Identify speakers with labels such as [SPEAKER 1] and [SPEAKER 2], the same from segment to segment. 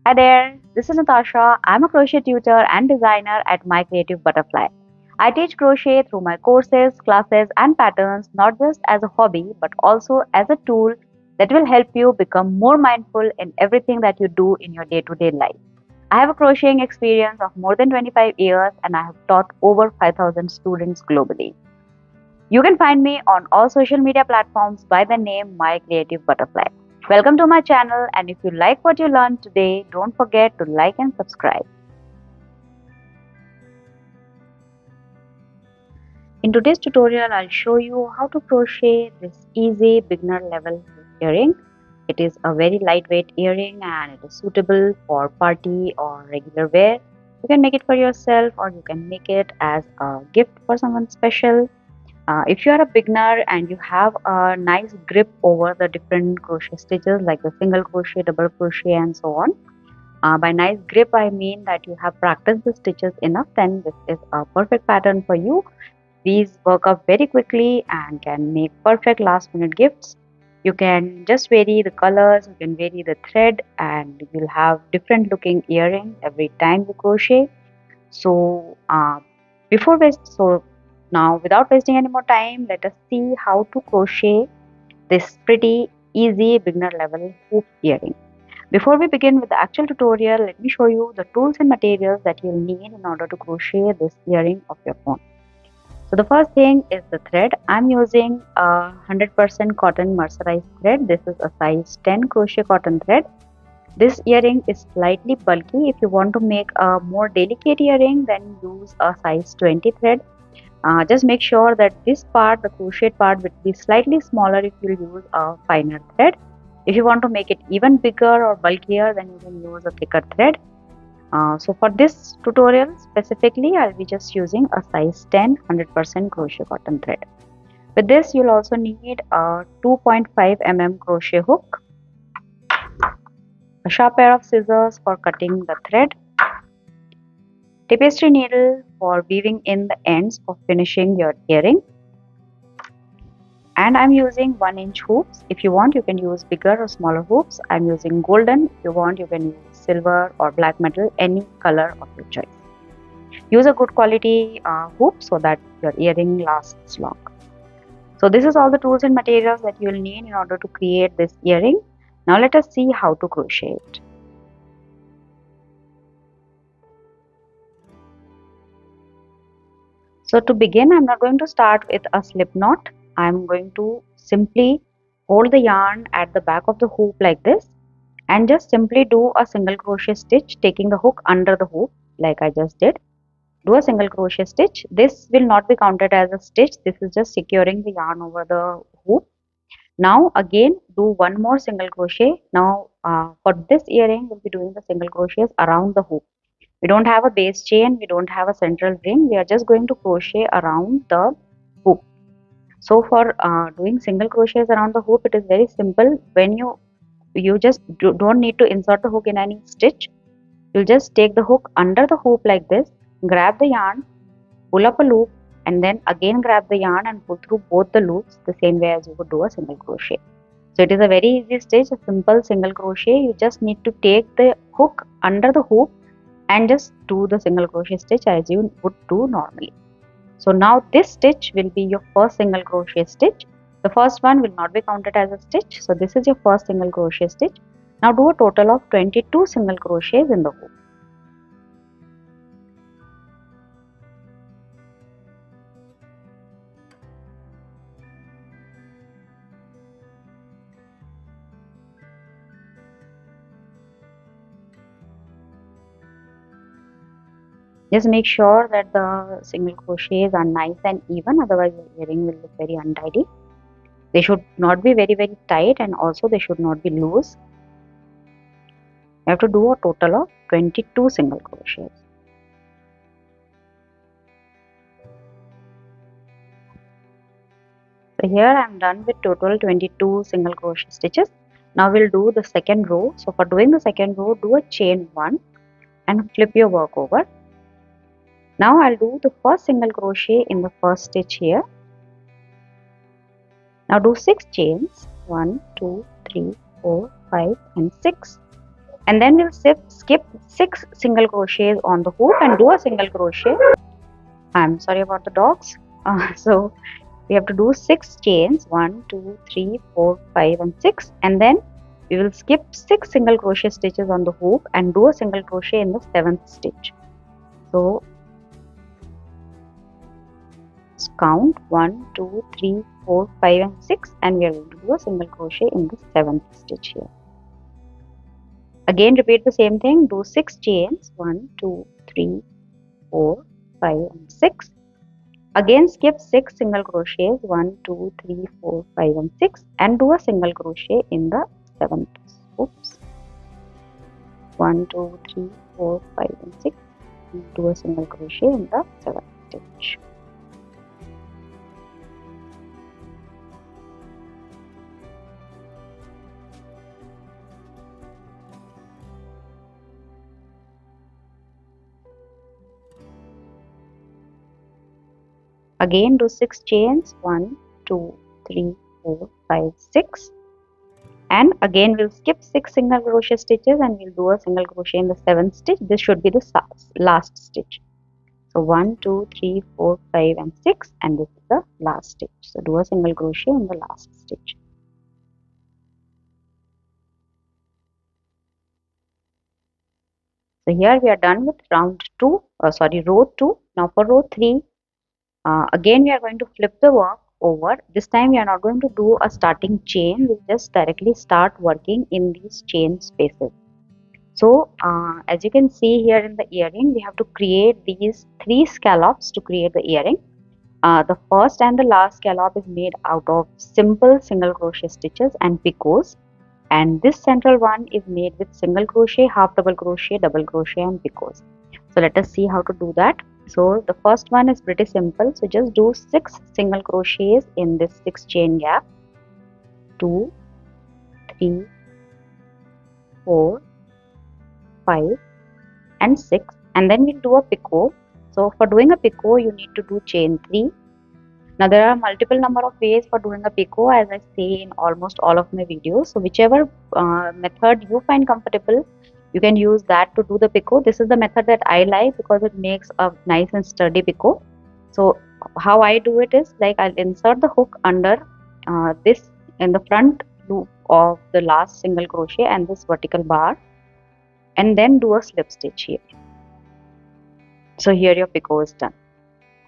[SPEAKER 1] Hi there, this is Natasha. I'm a crochet tutor and designer at My Creative Butterfly. I teach crochet through my courses, classes, and patterns not just as a hobby but also as a tool that will help you become more mindful in everything that you do in your day to day life. I have a crocheting experience of more than 25 years and I have taught over 5,000 students globally. You can find me on all social media platforms by the name My Creative Butterfly. Welcome to my channel, and if you like what you learned today, don't forget to like and subscribe. In today's tutorial, I'll show you how to crochet this easy beginner level earring. It is a very lightweight earring and it is suitable for party or regular wear. You can make it for yourself or you can make it as a gift for someone special. If you are a beginner and you have a nice grip over the different crochet stitches like the single crochet, double crochet and so on. By nice grip, I mean that you have practiced the stitches enough, then this is a perfect pattern for you. These work up very quickly and can make perfect last minute gifts. You can just vary the colors, you can vary the thread, and you'll have different looking earring every time you crochet. So, so now without wasting any more time, let us see how to crochet this pretty easy beginner level hoop earring. Before we begin with the actual tutorial, let me show you the tools and materials that you'll need in order to crochet this earring of your own. So the first thing is the thread. I'm using a 100% cotton mercerized thread. This is a size 10 crochet cotton thread. This earring is slightly bulky. If you want to make a more delicate earring, then use a size 20 thread. Just make sure that this part, the crochet part, will be slightly smaller if you use a finer thread. If you want to make it even bigger or bulkier, then you can use a thicker thread. So for this tutorial specifically, I'll be just using a size 10 100% crochet cotton thread. With this, you'll also need a 2.5 mm crochet hook, a sharp pair of scissors for cutting the thread, tapestry needle for weaving in the ends of finishing your earring, and I'm using 1-inch hoops. If you want, you can use bigger or smaller hoops. I'm using golden. If you want, you can use silver or black metal, any color of your choice. Use a good quality hoop so that your earring lasts long. So this is all the tools and materials that you'll need in order to create this earring. Now let us see how to crochet it. So to begin, I'm not going to start with a slip knot. I'm going to simply hold the yarn at the back of the hoop like this and just simply do a single crochet stitch, taking the hook under the hoop like I just did. Do a single crochet stitch. This will not be counted as a stitch. This is just securing the yarn over the hoop. Now again do one more single crochet. Now for this earring, we'll be doing the single crochets around the hoop. We don't have a base chain, we don't have a central ring, we are just going to crochet around the hoop. So for doing single crochets around the hoop, it is very simple. When you just don't need to insert the hook in any stitch. You'll just take the hook under the hoop like this, grab the yarn, pull up a loop, and then again grab the yarn and pull through both the loops the same way as you would do a single crochet. So it is a very easy stitch, a simple single crochet. You just need to take the hook under the hoop and just do the single crochet stitch as you would do normally. So now this stitch will be your first single crochet stitch. The first one will not be counted as a stitch. So this is your first single crochet stitch. Now do a total of 22 single crochets in the hoop. Just make sure that the single crochets are nice and even, otherwise your earring will look very untidy. They should not be very tight and also they should not be loose. You have to do a total of 22 single crochets. So here I am done with total 22 single crochet stitches. Now we'll do the second row. So for doing the second row, do a chain 1 and flip your work over. Now I'll do the first single crochet in the first stitch here. Now do 6 chains, 1, 2, 3, 4, 5 and 6, and then we'll skip 6 single crochets on the hoop and do a single crochet. I'm sorry about the dogs. So we have to do 6 chains, 1 2 3 4 5 and 6, and then we will skip 6 single crochet stitches on the hoop and do a single crochet in the 7th stitch. So count 1 2 3 4 5 and 6, and we are going to do a single crochet in the 7th stitch here. Again repeat the same thing, do 6 chains, 1 2 3 4 5 and 6. Again skip 6 single crochets, 1 2 3 4 5 and 6, and do a single crochet in the 7th. Oops. 1 2 3 4 5 and 6, and do a single crochet in the 7th stitch. Again do 6 chains, 1 2 3 4 5 6, and again we'll skip 6 single crochet stitches and we'll do a single crochet in the 7th stitch. This should be the last stitch. So 1 2 3 4 5 and 6, and this is the last stitch. So do a single crochet in the last stitch. So here we are done with row 2. Now for row 3, again we are going to flip the work over. This time we are not going to do a starting chain, we'll just directly start working in these chain spaces. So as you can see here in the earring, we have to create these 3 scallops to create the earring. The first and the last scallop is made out of simple single crochet stitches and picots, and this central one is made with single crochet, half double crochet, double crochet and picots. So let us see how to do that. So the first one is pretty simple, so just do 6 single crochets in this 6 chain gap, 2 3 4 5 and 6, and then we'll do a picot. So for doing a picot you need to do chain 3. Now there are multiple number of ways for doing a picot, as I say in almost all of my videos. So whichever method you find comfortable, you can use that to do the picot. This is the method that I like because it makes a nice and sturdy picot. So how I do it is, like, I'll insert the hook under this in the front loop of the last single crochet and this vertical bar, and then do a slip stitch here. So here your picot is done.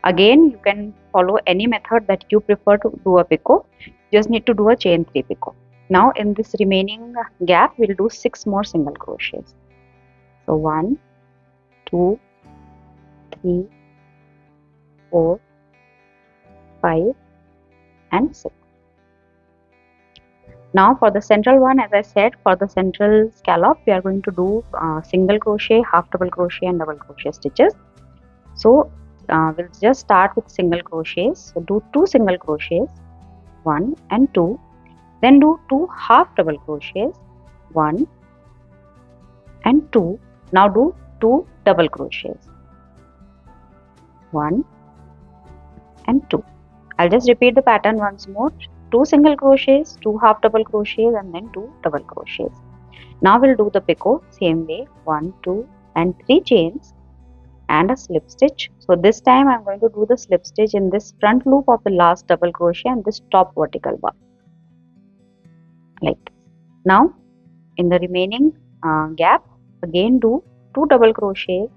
[SPEAKER 1] Again you can follow any method that you prefer to do a picot. You just need to do a chain 3 picot. Now in this remaining gap we'll do 6 more single crochets. So 1 2 3 4 5 and 6. Now for the central one, as I said, for the central scallop we are going to do single crochet, half double crochet and double crochet stitches. So we'll just start with single crochets. So do 2 single crochets, 1 and 2, then do 2 half double crochets, 1 and 2. Now do 2 double crochets, 1 and 2. I'll just repeat the pattern once more. 2 single crochets, 2 half double crochets and then 2 double crochets. Now we'll do the picot same way, 1 2 and 3 chains and a slip stitch. So this time I'm going to do the slip stitch in this front loop of the last double crochet and this top vertical bar, like this. Now in the remaining gap, again do 2 double crochets,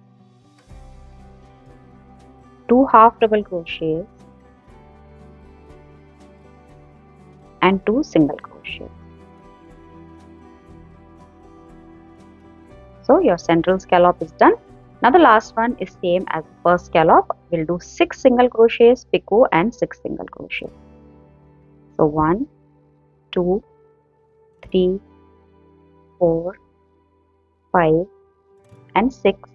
[SPEAKER 1] 2 half double crochets and 2 single crochets. So your central scallop is done. Now the last one is same as the first scallop. We'll do 6 single crochets, picot and 6 single crochets. So 1 2 3 4 5 and 6,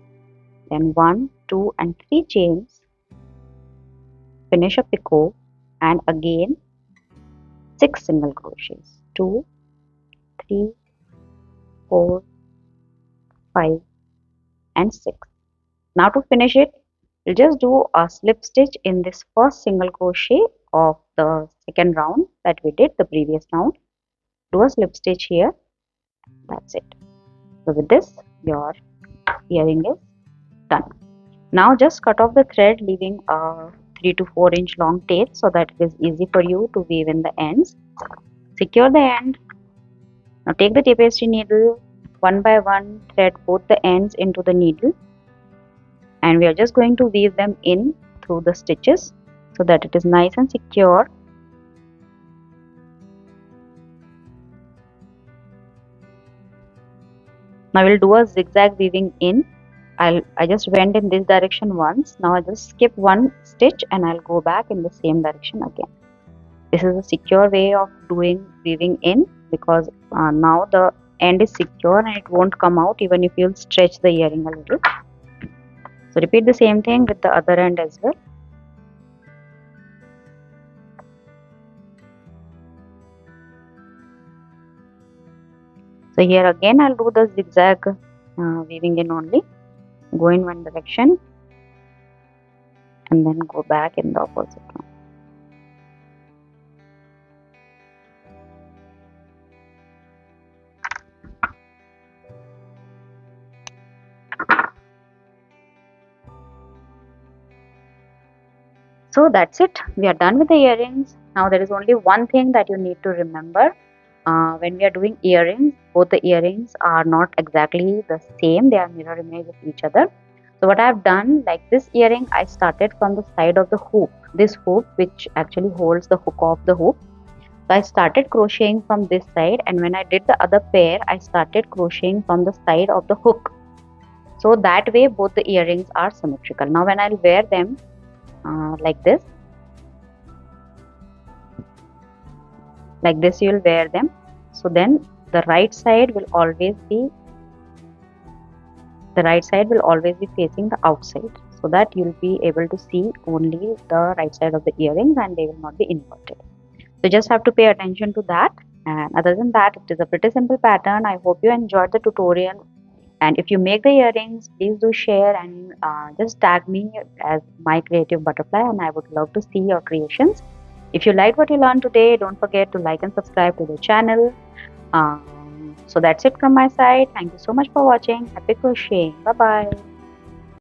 [SPEAKER 1] then 1 2 and 3 chains, finish a picot and again 6 single crochets, 2 3 4 5 and 6. Now to finish it, we'll just do a slip stitch in this first single crochet of the second round that we did the previous round. Do a slip stitch here. That's it. So with this, your earring is done. Now just cut off the thread, leaving a 3 to 4 inch long tail so that it is easy for you to weave in the ends. Secure the end. Now take the tapestry needle, one by one thread both the ends into the needle, and we are just going to weave them in through the stitches so that it is nice and secure. Now we'll do a zigzag weaving in. I just went in this direction once. Now I just skip one stitch and I'll go back in the same direction again. This is a secure way of doing weaving in, because now the end is secure and it won't come out even if you'll stretch the earring a little. So repeat the same thing with the other end as well. So here again I'll do the zigzag weaving in only. Go in one direction and then go back in the opposite one. So that's it. We are done with the earrings. Now there is only one thing that you need to remember. When we are doing earrings, both the earrings are not exactly the same. They are mirror image of each other. So what I have done, like this earring, I started from the side of the hoop. This hoop which actually holds the hook of the hoop. So I started crocheting from this side, and when I did the other pair, I started crocheting from the side of the hook. So that way both the earrings are symmetrical. Now when I'll wear them like this you'll wear them. So then the right side will always be facing the outside, so that you'll be able to see only the right side of the earrings and they will not be inverted. So just have to pay attention to that, and other than that it is a pretty simple pattern. I hope you enjoyed the tutorial, and if you make the earrings, please do share and just tag me as My Creative Butterfly, and I would love to see your creations. If you liked what you learned today, don't forget to like and subscribe to the channel. So that's it from my side. Thank you so much for watching. Happy crocheting. Bye bye.